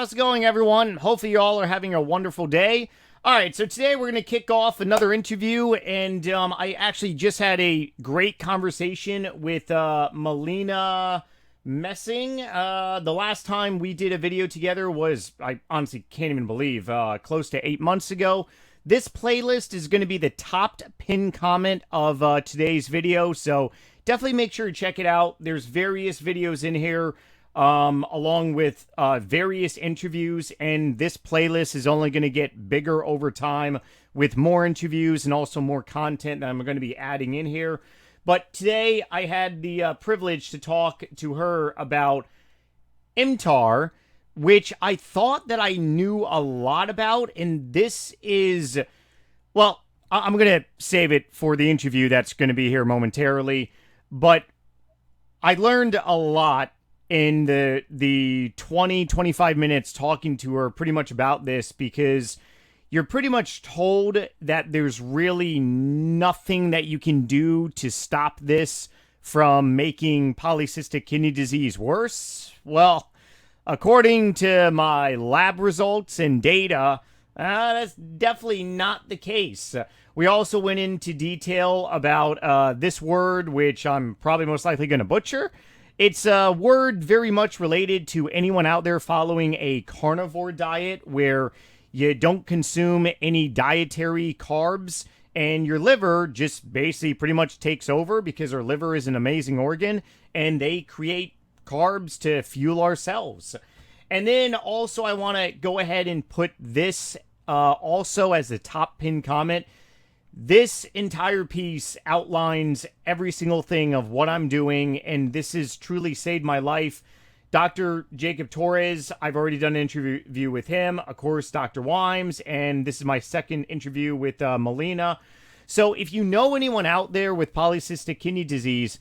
how's it going, everyone? Hopefully you all are having a wonderful day. All right, so today we're going to kick off another interview, and I actually just had a great conversation with Melina Messing. The last time we did a video together was, I honestly can't even believe, close to 8 months ago. This playlist is going to be the top pinned comment of today's video, so definitely make sure to check it out. There's various videos in here along with various interviews, and this playlist is only going to get bigger over time with more interviews and also more content that I'm going to be adding in here. But today I had the privilege to talk to her about mTOR, which I thought that I knew a lot about, and this is, well, I'm going to save it for the interview that's going to be here momentarily, but I learned a lot in the 25 minutes talking to her pretty much about this, because you're pretty much told that there's really nothing that you can do to stop this from making polycystic kidney disease worse. Well, according to my lab results and data, that's definitely not the case. We also went into detail about this word, which I'm probably most likely going to butcher. It's a word very much related to anyone out there following a carnivore diet where you don't consume any dietary carbs and your liver just basically pretty much takes over, because our liver is an amazing organ and they create carbs to fuel our cells. And then also I want to go ahead and put this also as the top pinned comment. This entire piece outlines every single thing of what I'm doing, and this has truly saved my life. Dr. Jacob Torres, I've already done an interview with him. Of course, Dr. Wimes, and this is my second interview with Melina. So if you know anyone out there with polycystic kidney disease,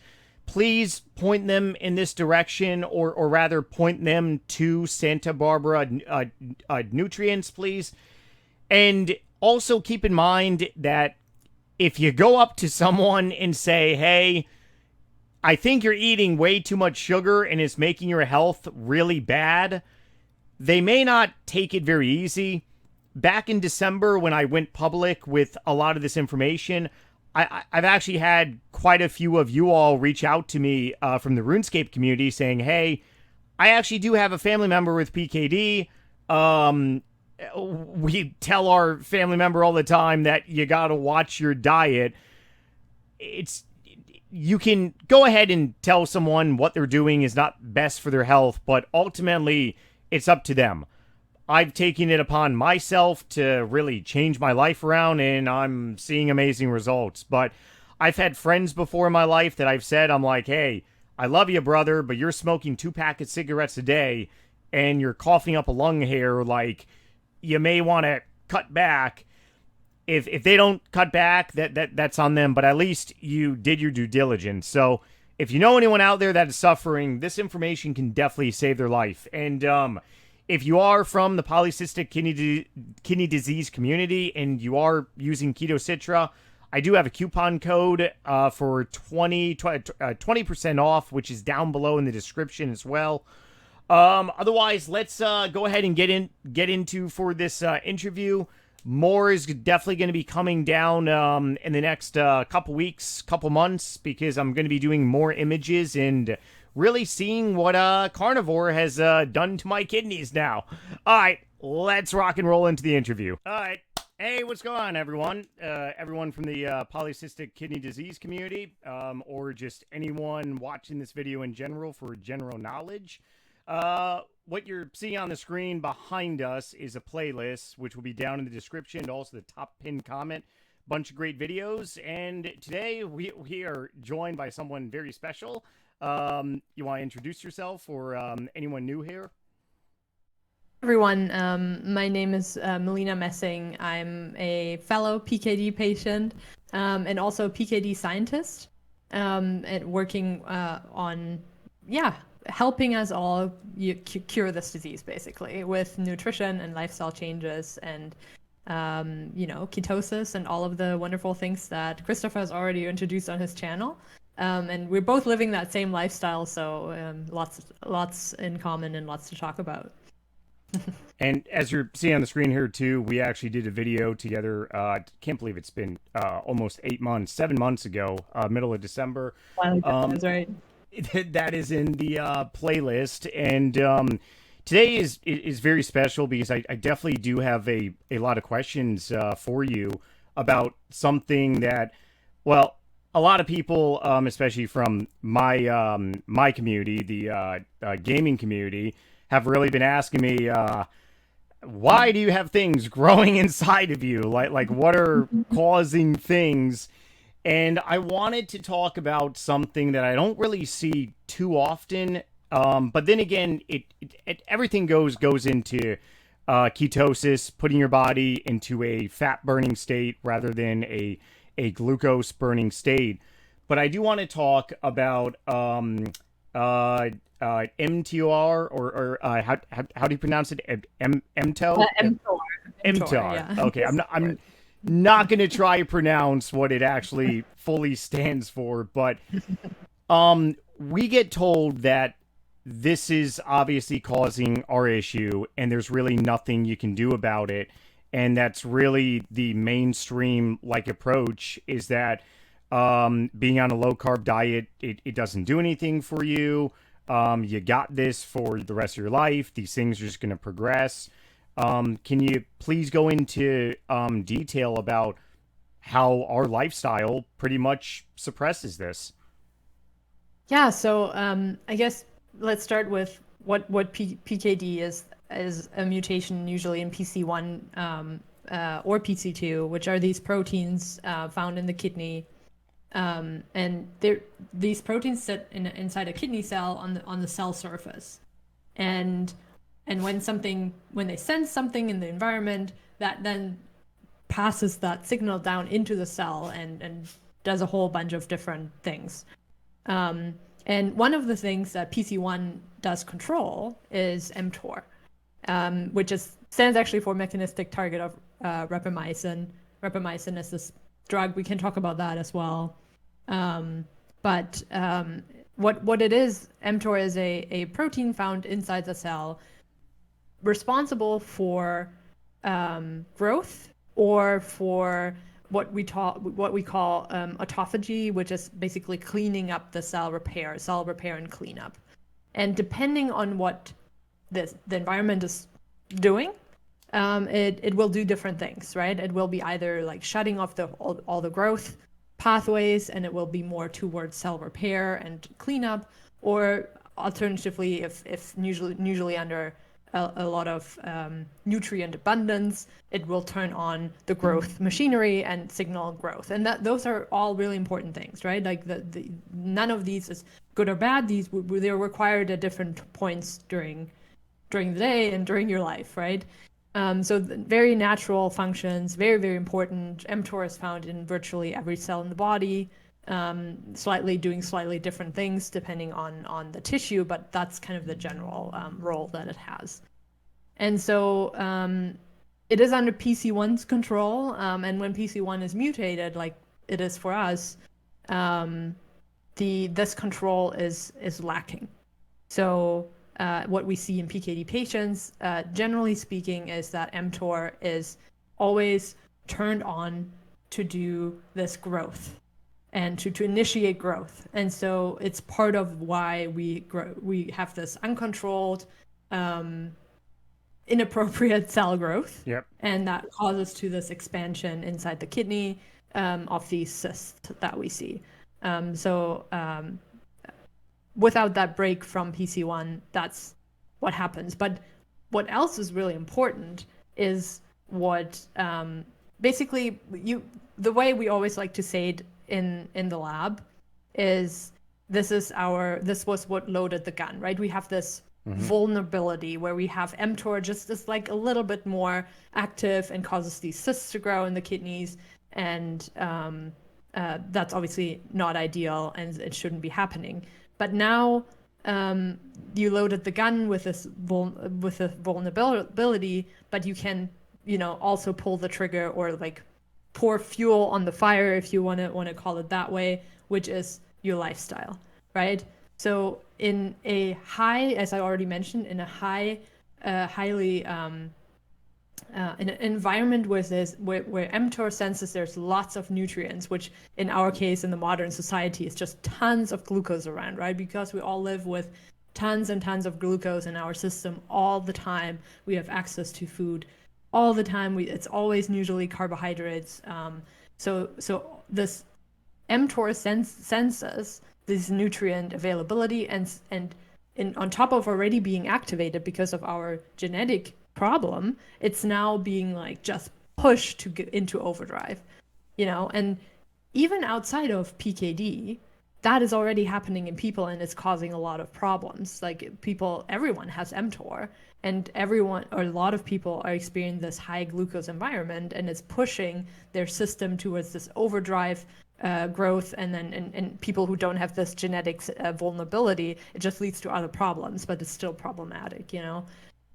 please point them in this direction, or rather point them to Santa Barbara Nutrients, please. And also keep in mind that if you go up to someone and say, hey, I think you're eating way too much sugar and it's making your health really bad, they may not take it very easy. Back in December, when I went public with a lot of this information, I've actually had quite a few of you all reach out to me from the RuneScape community saying, hey, I actually do have a family member with PKD. We tell our family member all the time that you got to watch your diet. You can go ahead and tell someone what they're doing is not best for their health, but ultimately it's up to them. I've taken it upon myself to really change my life around, and I'm seeing amazing results. But I've had friends before in my life that I've said, I'm like, hey, I love you, brother, but you're smoking 2 packets of cigarettes a day and you're coughing up a lung hair, like, you may want to cut back. If they don't cut back, that's on them, but at least you did your due diligence. So if you know anyone out there that is suffering, this information can definitely save their life. And if you are from the polycystic kidney disease community and you are using Ketosis, I do have a coupon code for 20% off, which is down below in the description as well. Otherwise, let's go ahead and get into for this interview. More is definitely going to be coming down in the next couple weeks, couple months, because I'm going to be doing more images and really seeing what carnivore has done to my kidneys now. All right, let's rock and roll into the interview. All right. Hey, what's going on, everyone? Everyone from the polycystic kidney disease community, or just anyone watching this video in general for general knowledge. What you're seeing on the screen behind us is a playlist, which will be down in the description, and also the top pinned comment. Bunch of great videos, and today we are joined by someone very special. You want to introduce yourself, or anyone new here? Everyone, my name is Melina Messing. I'm a fellow PKD patient and also PKD scientist, and working on, helping us all cure this disease, basically, with nutrition and lifestyle changes and, ketosis and all of the wonderful things that Christopher has already introduced on his channel. And we're both living that same lifestyle, so lots in common and lots to talk about. And as you're seeing on the screen here too, we actually did a video together. Can't believe it's been almost 8 months, 7 months ago, middle of December. Wow, Um, that's right. that is in the playlist, and today is very special because I definitely do have a lot of questions for you about something that, well, a lot of people, especially from my community, the gaming community, have really been asking me. Why do you have things growing inside of you? Like what are causing things? And I wanted to talk about something that I don't really see too often. But then again, everything goes into ketosis, putting your body into a fat burning state rather than a glucose burning state. But I do want to talk about mTOR or how do you pronounce it? mTOR? mTOR. mTOR, mTOR. yeah. Okay, I'm not going to try to pronounce what it actually fully stands for, but we get told that this is obviously causing our issue and there's really nothing you can do about it. And that's really the mainstream like approach is that being on a low carb diet, it doesn't do anything for you. You got this for the rest of your life. These things are just going to progress. Can you please go into detail about how our lifestyle pretty much suppresses this? Yeah, so I guess let's start with what PKD is a mutation usually in PC1 or PC2, which are these proteins found in the kidney. And these proteins sit inside a kidney cell on the cell surface. And when they sense something in the environment, that then passes that signal down into the cell and does a whole bunch of different things. And one of the things that PC1 does control is mTOR, which stands actually for mechanistic target of rapamycin. Rapamycin is this drug. We can talk about that as well. But what it is, mTOR is a protein found inside the cell, responsible for growth or for what we call autophagy, which is basically cleaning up the cell repair and cleanup. And depending on what the environment is doing, it will do different things, right? It will be either like shutting off all the growth pathways, and it will be more towards cell repair and cleanup, or alternatively, if usually under a lot of nutrient abundance, it will turn on the growth machinery and signal growth. And those are all really important things, right? Like none of these is good or bad. They're required at different points during the day and during your life, right? So very natural functions, very, very important. mTOR is found in virtually every cell in the body, doing slightly different things depending on the tissue, but that's kind of the general role that it has. And so it is under PC1's control, and when PC1 is mutated, like it is for us, this control is lacking. So what we see in PKD patients, generally speaking, is that mTOR is always turned on to do this growth and to initiate growth. And so it's part of why we have this uncontrolled, inappropriate cell growth. Yep. And that causes to this expansion inside the kidney of these cysts that we see. Without that break from PC1, that's what happens. But what else is really important is what basically the way we always like to say it in the lab is this was what loaded the gun, right? We have this vulnerability where we have mTOR just is like a little bit more active and causes these cysts to grow in the kidneys, and that's obviously not ideal and it shouldn't be happening. But now you loaded the gun with a vulnerability, but you can, also pull the trigger or like pour fuel on the fire, if you want to call it that way, which is your lifestyle, right? So in a high, as I already mentioned, in a high highly an environment where mTOR senses there's lots of nutrients, which in our case in the modern society is just tons of glucose around, right? Because we all live with tons and tons of glucose in our system all the time. We have access to food all the time. It's always usually carbohydrates. So this mTOR senses this nutrient availability and on top of already being activated because of our genetic problem, it's now being like just pushed to get into overdrive, and even outside of PKD, that is already happening in people and it's causing a lot of problems. Like everyone has mTOR, and everyone or a lot of people are experiencing this high glucose environment, and it's pushing their system towards this overdrive growth, and then and people who don't have this genetic vulnerability, it just leads to other problems, but it's still problematic,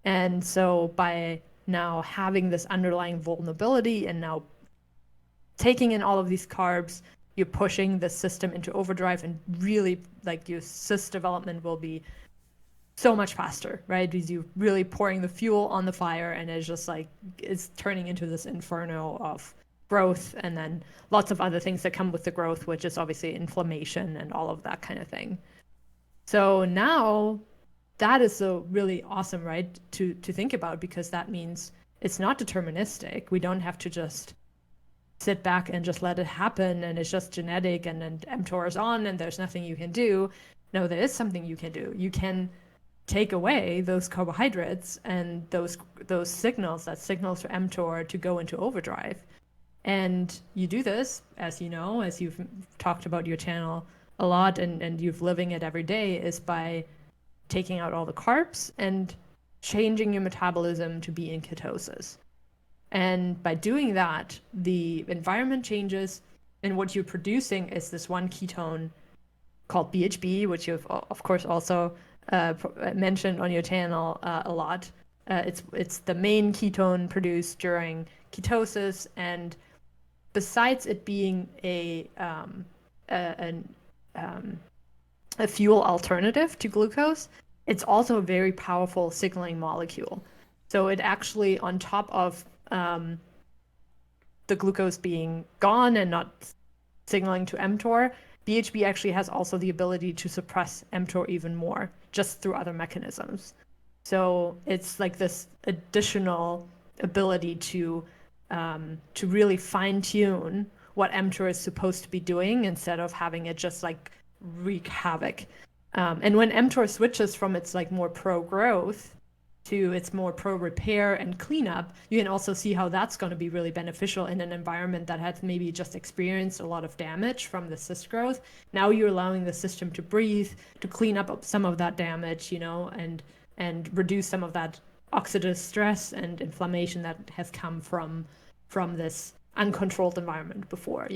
And so by now having this underlying vulnerability and now taking in all of these carbs, you're pushing the system into overdrive, and really like your cyst development will be so much faster, right? Because you're really pouring the fuel on the fire, and it's just like it's turning into this inferno of growth, and then lots of other things that come with the growth, which is obviously inflammation and all of that kind of thing. So now that is so really awesome, right? To think about, because that means it's not deterministic. We don't have to just sit back and just let it happen, and it's just genetic, and then mTOR is on, and there's nothing you can do. No, there is something you can do. You can take away those carbohydrates and those signals, that signals for mTOR to go into overdrive. And you do this, as you know, as you've talked about your channel a lot, and you've living it every day, is by taking out all the carbs and changing your metabolism to be in ketosis. And by doing that, the environment changes, and what you're producing is this one ketone called BHB, which you've of course also mentioned on your channel a lot. It's the main ketone produced during ketosis, and besides it being a fuel alternative to glucose, it's also a very powerful signaling molecule. So it actually, on top of the glucose being gone and not signaling to mTOR, BHB actually has also the ability to suppress mTOR even more, just through other mechanisms. So it's like this additional ability to really fine tune what mTOR is supposed to be doing, instead of having it just like wreak havoc. And when mTOR switches from its like more pro-growth to its more pro-repair and cleanup, you can also see how that's going to be really beneficial in an environment that has maybe just experienced a lot of damage from the cyst growth. Now you're allowing the system to breathe, to clean up some of that damage, and reduce some of that oxidative stress and inflammation that has come from this uncontrolled environment before,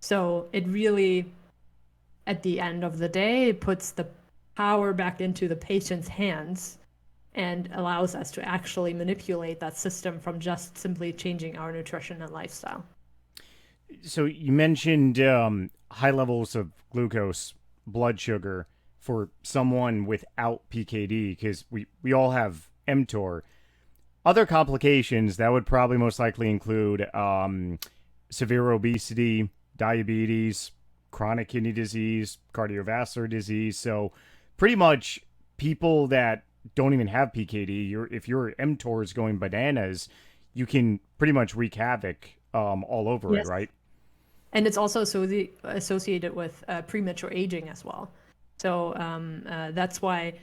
So it really, at the end of the day, puts the power back into the patient's hands and allows us to actually manipulate that system from just simply changing our nutrition and lifestyle. So you mentioned high levels of glucose, blood sugar for someone without PKD, because we all have mTOR. Other complications that would probably most likely include severe obesity, diabetes, chronic kidney disease, cardiovascular disease. So pretty much people that don't even have PKD, if your mTOR is going bananas, you can pretty much wreak havoc all over Yes. it, right? And it's also associated with premature aging as well. So that's why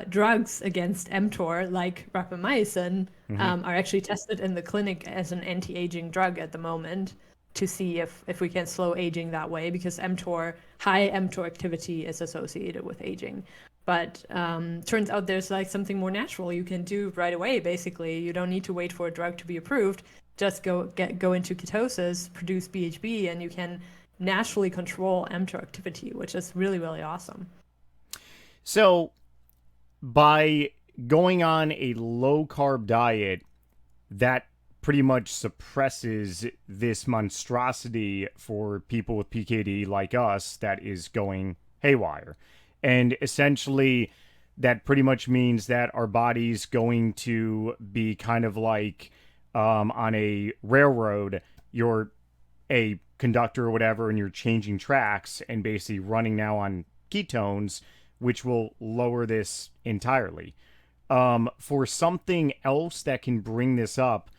drugs against mTOR, like rapamycin, are actually tested in the clinic as an anti-aging drug at the moment, to see if we can slow aging that way, because high mTOR activity is associated with aging. But turns out there's like something more natural you can do right away. Basically, you don't need to wait for a drug to be approved. Just go into ketosis, produce BHB, and you can naturally control mTOR activity, which is really, really awesome. So by going on a low carb diet, that pretty much suppresses this monstrosity for people with PKD like us that is going haywire. And essentially, that pretty much means that our body's going to be kind of like on a railroad. You're a conductor or whatever, and you're changing tracks and basically running now on ketones, which will lower this entirely. For something else that can bring this up,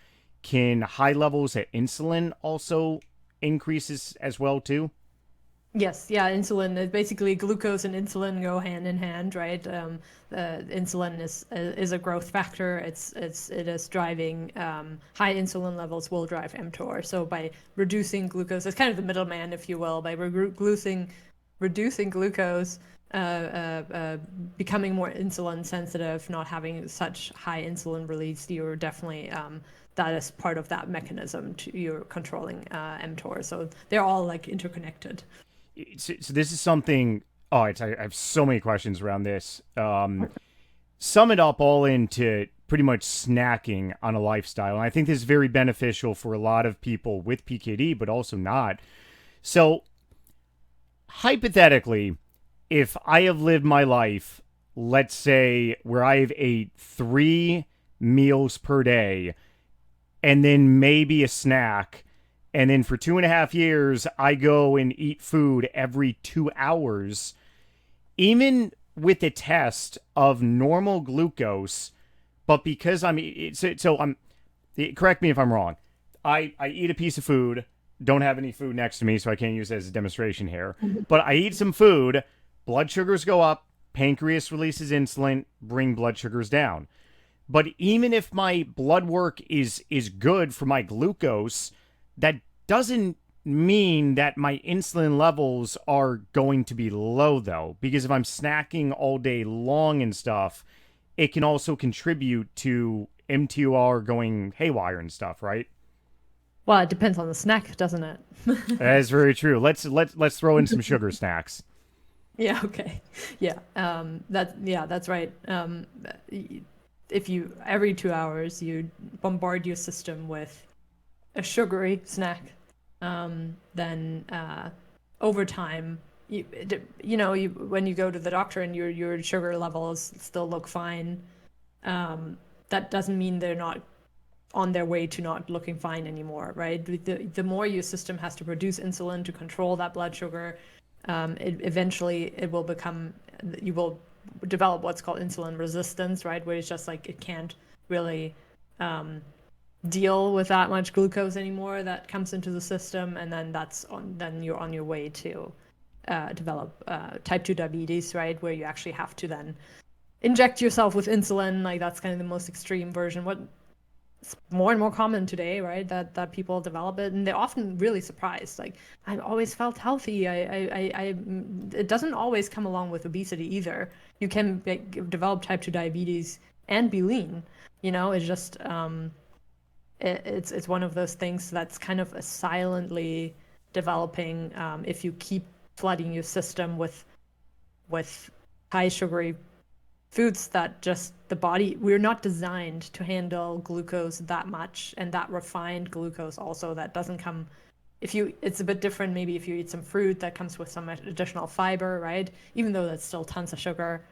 can high levels of insulin also increases as well too? Yes, yeah, insulin is basically glucose and insulin go hand in hand, right? Insulin is a growth factor. It is driving high insulin levels will drive mTOR. So by reducing glucose, it's kind of the middleman, if you will, by reducing glucose, becoming more insulin sensitive, not having such high insulin release, you're definitely that is part of that mechanism to you're controlling mTOR. So they're all like interconnected. So this is something. Oh, I have so many questions around this. Sum it up all into pretty much snacking on a lifestyle, and I think this is very beneficial for a lot of people with PKD, but also not. So, hypothetically, if I have lived my life, let's say, where I have ate 3 meals per day, and then maybe a snack. And then for 2.5 years, I go and eat food every 2 hours. Even with a test of normal glucose, but because correct me if I'm wrong. I eat a piece of food, don't have any food next to me, so I can't use it as a demonstration here. But I eat some food, blood sugars go up, pancreas releases insulin, bring blood sugars down. But even if my blood work is good for my glucose, that doesn't mean that my insulin levels are going to be low, though. Because if I'm snacking all day long and stuff, it can also contribute to mTOR going haywire and stuff, right? Well, it depends on the snack, doesn't it? That is very true. Let's throw in some sugar snacks. Yeah, okay. Yeah. That's right. If you every 2 hours you bombard your system with a sugary snack, then over time, when you go to the doctor and your sugar levels still look fine, that doesn't mean they're not on their way to not looking fine anymore, right? The more your system has to produce insulin to control that blood sugar, eventually you will develop what's called insulin resistance, right? Where it's just like it can't really deal with that much glucose anymore that comes into the system, and then you're on your way to develop type 2 diabetes, right? Where you actually have to then inject yourself with insulin. Like that's kind of the most extreme version. It's more and more common today, right? That people develop it, and they're often really surprised. Like I've always felt healthy. It doesn't always come along with obesity either. You can develop type 2 diabetes and be lean. It's just it's one of those things that's kind of a silently developing if you keep flooding your system with high sugary foods that just the body, we're not designed to handle glucose that much, and that refined glucose also that doesn't come it's a bit different maybe if you eat some fruit that comes with some additional fiber, right? Even though that's still tons of sugar.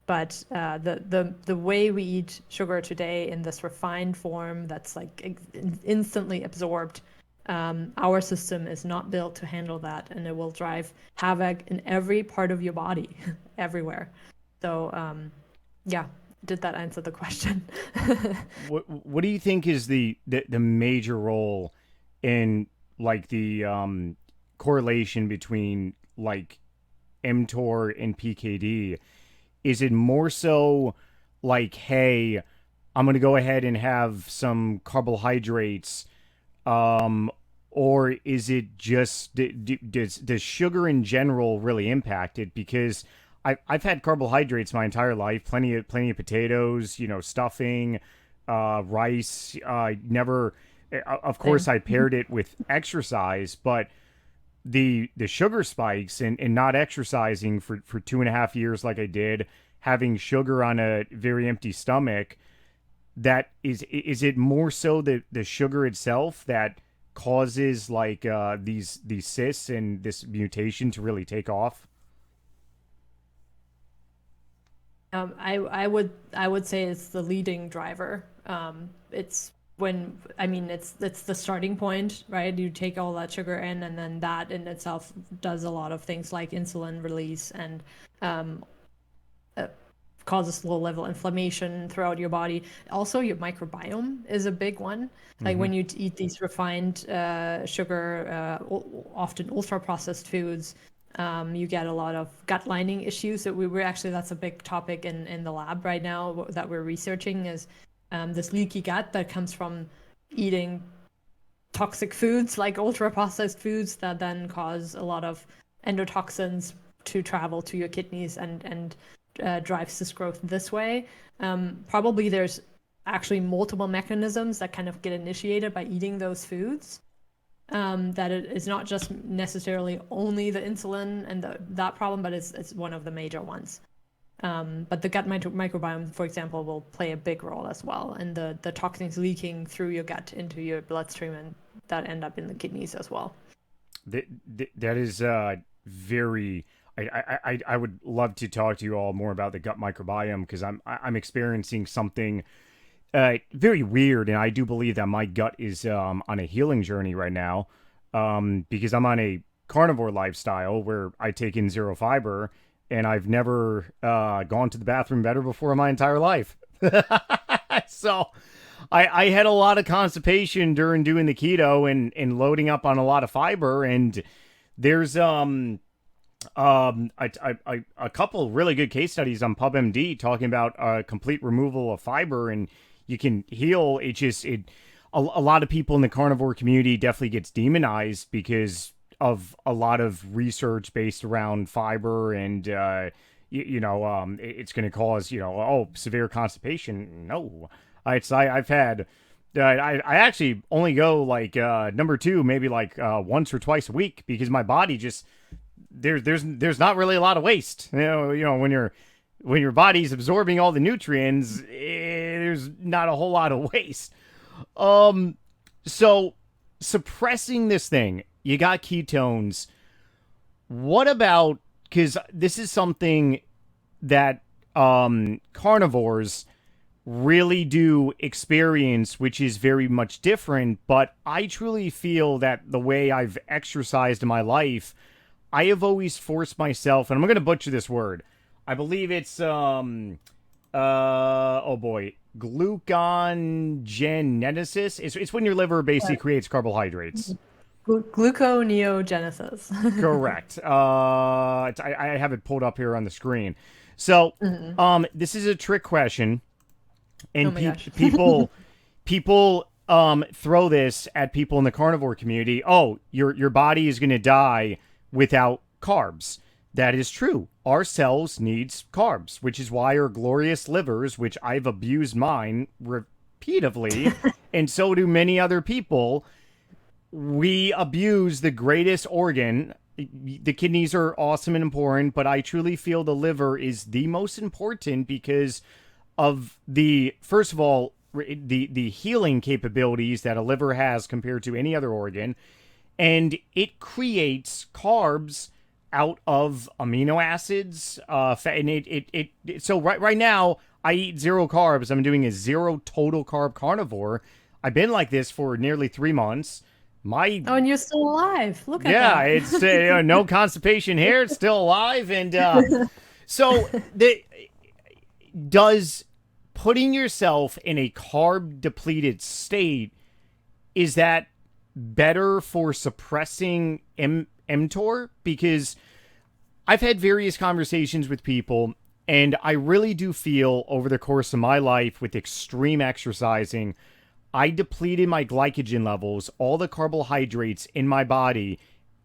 But the way we eat sugar today in this refined form that's like instantly absorbed, our system is not built to handle that, and it will drive havoc in every part of your body, everywhere. So, did that answer the question? What do you think is the major role in like the correlation between like mTOR and PKD? Is it more so like, hey, I'm going to go ahead and have some carbohydrates, or is it just does sugar in general really impact it? Because I've had carbohydrates my entire life, plenty of potatoes, stuffing, rice. Never, of course, I paired it with exercise, but the sugar spikes and not exercising for 2.5 years like I did, having sugar on a very empty stomach, that is it more so the sugar itself that causes like these cysts and this mutation to really take off? I would say it's the leading driver. It's when I mean it's the starting point, right? You take all that sugar in, and then that in itself does a lot of things like insulin release and um, uh, causes low level inflammation throughout your body. Also, your microbiome is a big one. Like Mm-hmm. when you eat these refined sugar, often ultra processed foods, you get a lot of gut lining issues. That we were actually that's a big topic in the lab right now that we're researching is this leaky gut that comes from eating toxic foods like ultra processed foods that then cause a lot of endotoxins to travel to your kidneys and drive cyst growth this way. Probably there's actually multiple mechanisms that kind of get initiated by eating those foods. That it is not just necessarily only the insulin and that problem, but it's one of the major ones. But the gut microbiome, for example, will play a big role as well, and the toxins leaking through your gut into your bloodstream and that end up in the kidneys as well. That is very. I would love to talk to you all more about the gut microbiome because I'm experiencing something very weird, and I do believe that my gut is on a healing journey right now because I'm on a carnivore lifestyle where I take in zero fiber, and I've never gone to the bathroom better before in my entire life. So I had a lot of constipation during doing the keto and loading up on a lot of fiber, and there's a couple really good case studies on PubMD talking about complete removal of fiber, and you can heal. A lot of people in the carnivore community definitely gets demonized because of a lot of research based around fiber and it's going to cause severe constipation. No, I've had. I actually only go like number two, maybe like once or twice a week because my body just there's not really a lot of waste. When your body's absorbing all the nutrients, there's not a whole lot of waste. So suppressing this thing, you got ketones. What about, because this is something that carnivores really do experience, which is very much different, but I truly feel that the way I've exercised in my life, I have always forced myself, and I'm going to butcher this word. I believe it's oh boy, gluconeogenesis. It's when your liver basically creates carbohydrates. Gluconeogenesis. Correct. I have it pulled up here on the screen. So, Mhm. this is a trick question, Oh and my gosh. people throw this at people in the carnivore community. Oh, your body is going to die without carbs. That is true. Our cells needs carbs, which is why our glorious livers, which I've abused mine repeatedly, and so do many other people, we abuse the greatest organ. The kidneys are awesome and important, but I truly feel the liver is the most important because of the, first of all, the healing capabilities that a liver has compared to any other organ, and it creates carbs out of amino acids. And so right now I eat zero carbs. I'm doing a zero total carb carnivore. I've been like this for nearly 3 months. My Oh, and you're still alive. Look at Yeah, that. it's no constipation here. It's still alive, and so does putting yourself in a carb depleted state, is that better for suppressing mTOR? Because I've had various conversations with people, and I really do feel over the course of my life with extreme exercising, I depleted my glycogen levels, all the carbohydrates in my body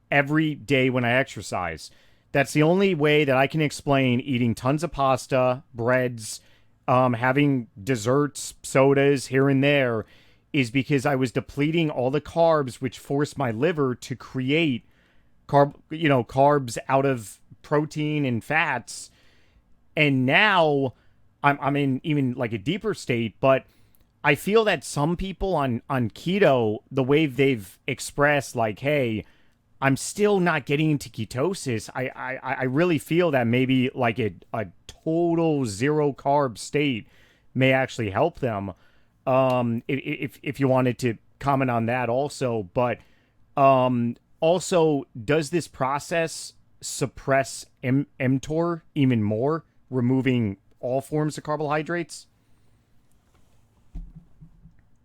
every day when I exercise. That's the only way that I can explain eating tons of pasta, breads, having desserts, sodas here and there, is because I was depleting all the carbs, which forced my liver to create carbs out of protein and fats. And now I'm in even like a deeper state, but I feel that some people on keto, the way they've expressed, like, hey, I'm still not getting into ketosis. I really feel that maybe like a total zero carb state may actually help them. If you wanted to comment on that also, but also, does this process suppress mTOR even more, removing all forms of carbohydrates?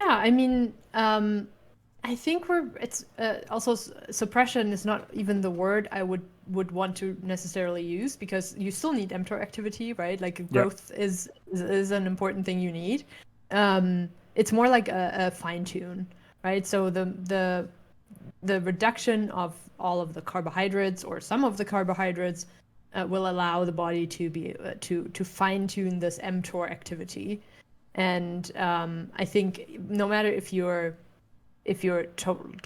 Yeah, I mean, I think it's also suppression is not even the word I would want to necessarily use, because you still need mTOR activity, right? Like Yep. growth is an important thing you need. It's more like a fine tune, right? So the reduction of all of the carbohydrates or some of the carbohydrates will allow the body to be to fine tune this mTOR activity. And I think no matter if you're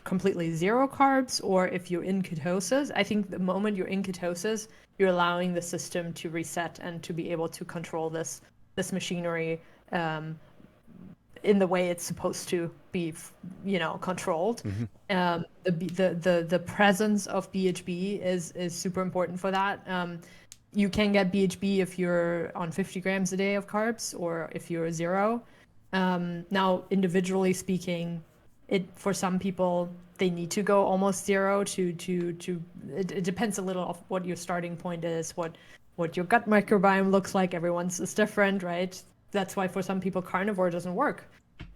completely zero carbs or if you're in ketosis, I think the moment you're in ketosis, you're allowing the system to reset and to be able to control this machinery in the way it's supposed to be, controlled. Mm-hmm. The presence of BHB is super important for that. You can get BHB if you're on 50 grams a day of carbs or if you're zero. Now, individually speaking, for some people they need to go almost zero it depends a little of what your starting point is, what your gut microbiome looks like. Everyone's is different, right? That's why for some people carnivore doesn't work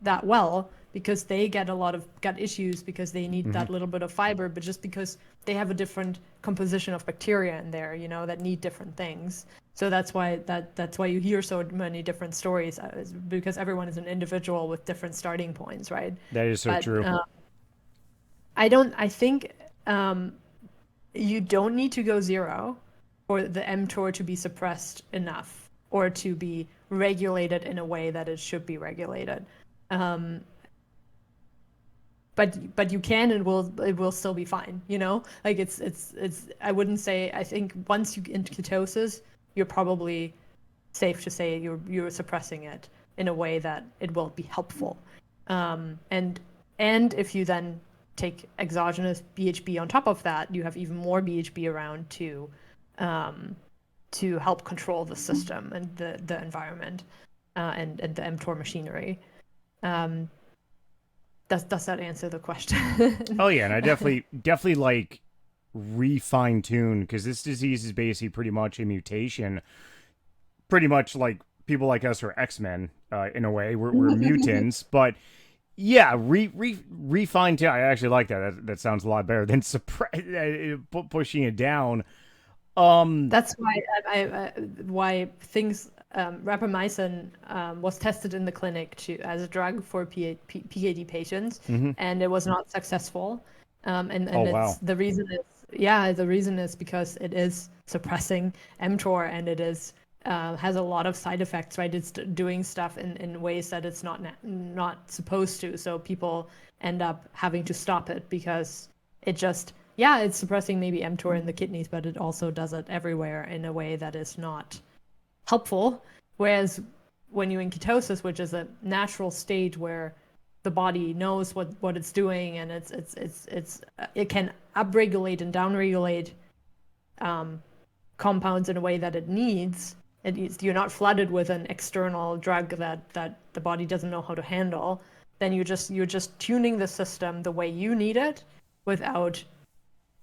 that well, because they get a lot of gut issues because they need that little bit of fiber, but just because they have a different composition of bacteria in there, that need different things. So that's why you hear so many different stories, because everyone is an individual with different starting points, right? That is so true. I think you don't need to go zero for the mTOR to be suppressed enough or to be regulated in a way that it should be regulated. But you can, and it will still be fine, like it's I wouldn't say, I think once you get into ketosis, you're probably safe to say you're suppressing it in a way that it will be helpful. And if you then take exogenous BHB on top of that, you have even more BHB around to help control the system and the environment, and the mTOR machinery. Does that answer the question? Oh yeah, and I definitely like refine tune, because this disease is basically pretty much a mutation. Pretty much like people like us are X-Men in a way. We're mutants, but yeah, refine tune. I actually like that. That sounds a lot better than pushing it down. That's why things, rapamycin was tested in the clinic as a drug for PKD patients, and it was not successful. And Oh wow. the reason is because it is suppressing mTOR, and it is has a lot of side effects, right? It's doing stuff in ways that it's not supposed to. So people end up having to stop it because it just, it's suppressing maybe mTOR in the kidneys, but it also does it everywhere in a way that is not helpful. Whereas when you're in ketosis, which is a natural state where the body knows what it's doing, and it can upregulate and downregulate compounds in a way that it needs. You're not flooded with an external drug that the body doesn't know how to handle. Then you're just tuning the system the way you need it without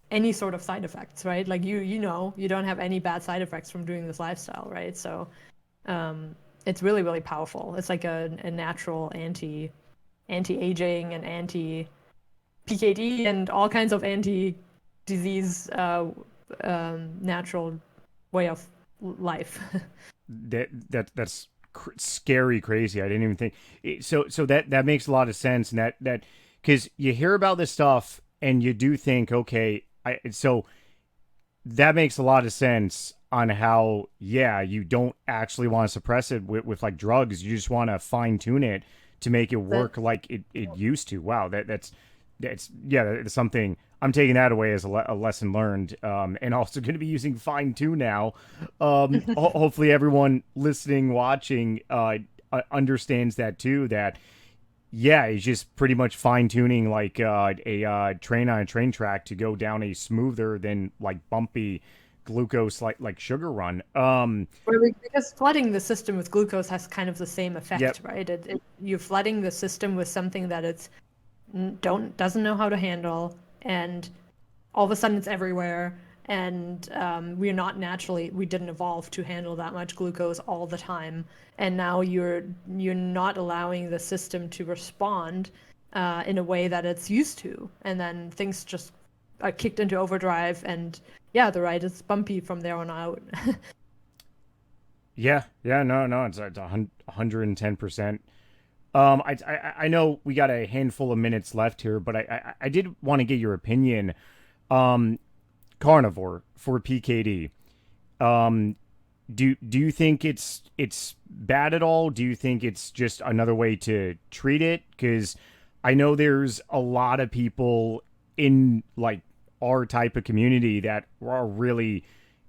any sort of side effects, right? Like you don't have any bad side effects from doing this lifestyle, right? So it's really, really powerful. It's like a natural anti-aging and anti-PKD and all kinds of anti-disease natural way of life. That's scary crazy. I didn't even think so that makes a lot of sense. And that because you hear about this stuff and you do think, okay, so that makes a lot of sense on how, you don't actually want to suppress it with like drugs. You just want to fine tune it to make it work like it used to. Wow, that's something. I'm taking that away as a lesson learned, and also going to be using fine tune now. Hopefully, everyone listening, watching, understands that too. That Yeah, he's just pretty much fine tuning like a train on a train track to go down a smoother than like bumpy glucose like sugar run. Because flooding the system with glucose has kind of the same Yep. effect, right? You're flooding the system with something that doesn't know how to handle, and all of a sudden it's everywhere. And we didn't evolve to handle that much glucose all the time. And now you're not allowing the system to respond in a way that it's used to, and then things just are kicked into overdrive. And yeah, the ride is bumpy from there on out. Yeah, yeah, no, it's 110%. I know we got a handful of minutes left here, but I did want to get your opinion. Um, Carnivore for PKD. Um, do you think it's bad at all? Do you think it's just another way to treat it? Because I know there's a lot of people in like our type of community that are really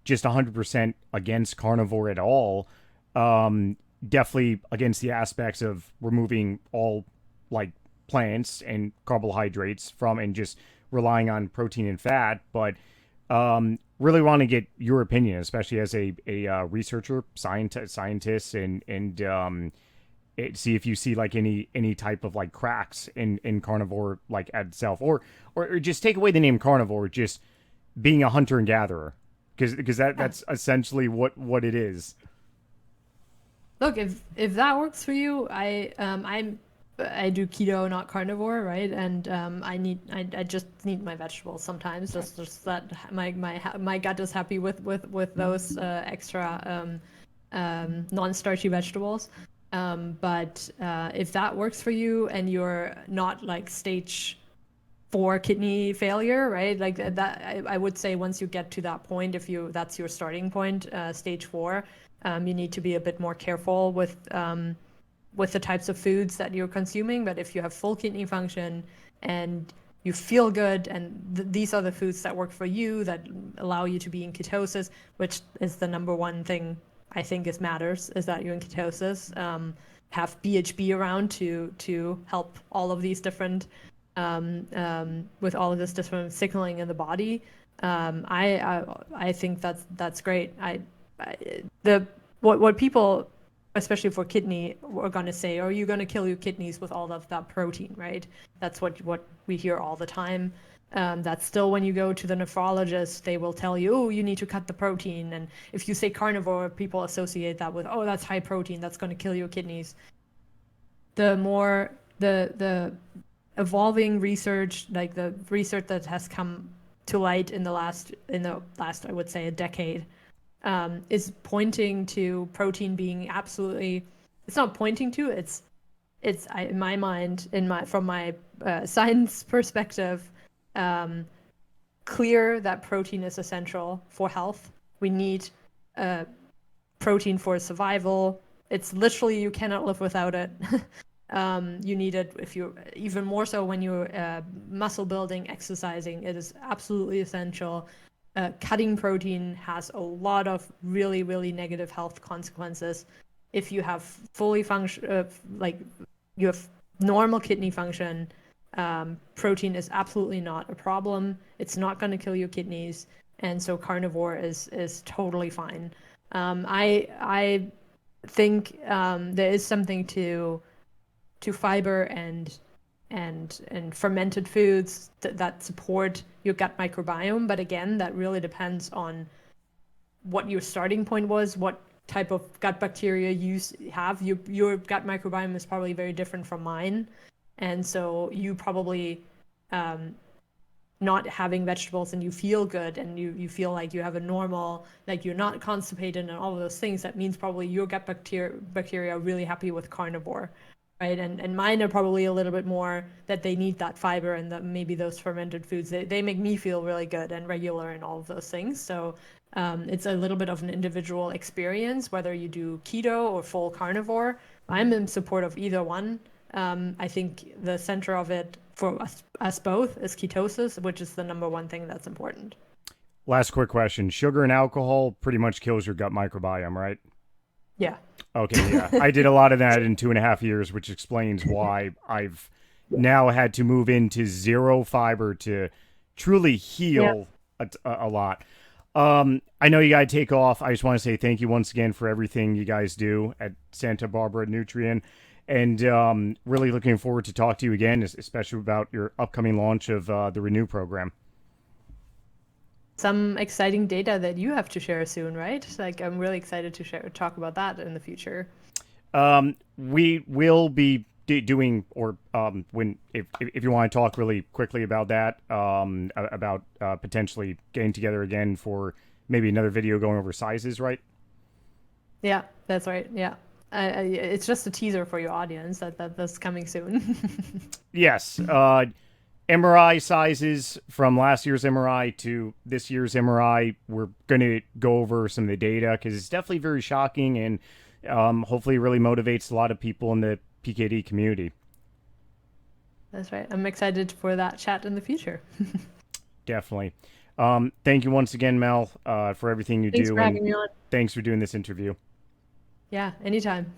just 100% against carnivore at all. Definitely against the aspects of removing all like plants and carbohydrates from and just relying on protein and fat. But really want to get your opinion, especially as a researcher, scientist, and see if you see like any type of like cracks in carnivore like at itself, or just take away the name carnivore, just being a hunter and gatherer, because that's essentially what it is. Look, if that works for you, I do keto, not carnivore, right? And I just need my vegetables sometimes. Just that my gut is happy with those extra non-starchy vegetables. But if that works for you and you're not like stage 4 kidney failure, right? Like that, I would say once you get to that point, if you that's your starting point, stage 4, you need to be a bit more careful with the types of foods that you're consuming. But if you have full kidney function and you feel good, and these are the foods that work for you, that allow you to be in ketosis, which is the number one thing I think matters, is that you're in ketosis. Have BHB around to help all of these different with all of this different signaling in the body. I think that's great. What people, especially for kidney, are going to say, are you going to kill your kidneys with all of that protein, right? That's what we hear all the time. That's still when you go to the nephrologist, they will tell you, oh, you need to cut the protein. And if you say carnivore, people associate that with, oh, that's high protein, that's going to kill your kidneys. The more the evolving research, like the research that has come to light in the last I would say a decade, is pointing to protein being absolutely, it's not pointing to, in my mind, from my science perspective, clear that protein is essential for health. We need protein for survival. It's literally, you cannot live without it. You need it if you're, even more so when you're muscle building, exercising. It is absolutely essential. Cutting protein has a lot of really, really negative health consequences. If you have fully function, like you have normal kidney function, protein is absolutely not a problem. It's not going to kill your kidneys, and so carnivore is totally fine. I think there is something to fiber and fermented foods that support your gut microbiome. But again, that really depends on what your starting point was, what type of gut bacteria you have. Your gut microbiome is probably very different from mine. And so you probably not having vegetables and you feel good and you feel like you have a normal, like you're not constipated and all of those things, that means probably your gut bacteria are really happy with carnivore. Right? And mine are probably a little bit more that they need that fiber and that maybe those fermented foods, they make me feel really good and regular and all of those things. So it's a little bit of an individual experience, whether you do keto or full carnivore. I'm in support of either one. I think the center of it for us both is ketosis, which is the number one thing that's important. Last quick question: sugar and alcohol pretty much kills your gut microbiome, right? Yeah. Okay, yeah. I did a lot of that in 2.5 years, which explains why I've now had to move into zero fiber to truly Yeah. heal a lot. I know you got to take off. I just want to say thank you once again for everything you guys do at Santa Barbara Nutrient. And really looking forward to talk to you again, especially about your upcoming launch of the Renew program. Some exciting data that you have to share soon, right? Like I'm really excited to talk about that in the future. We will be doing, or when if you want to talk really quickly about that, about potentially getting together again for maybe another video going over sizes, right? Yeah, that's right. Yeah. It's just a teaser for your audience that's coming soon. Yes. MRI sizes from last year's MRI to this year's MRI. We're going to go over some of the data because it's definitely very shocking and hopefully really motivates a lot of people in the PKD community. That's right. I'm excited for that chat in the future. Definitely. Thank you once again, Mel, for everything you Thanks do, for and having me on. thanks for doing this interview. Yeah, anytime.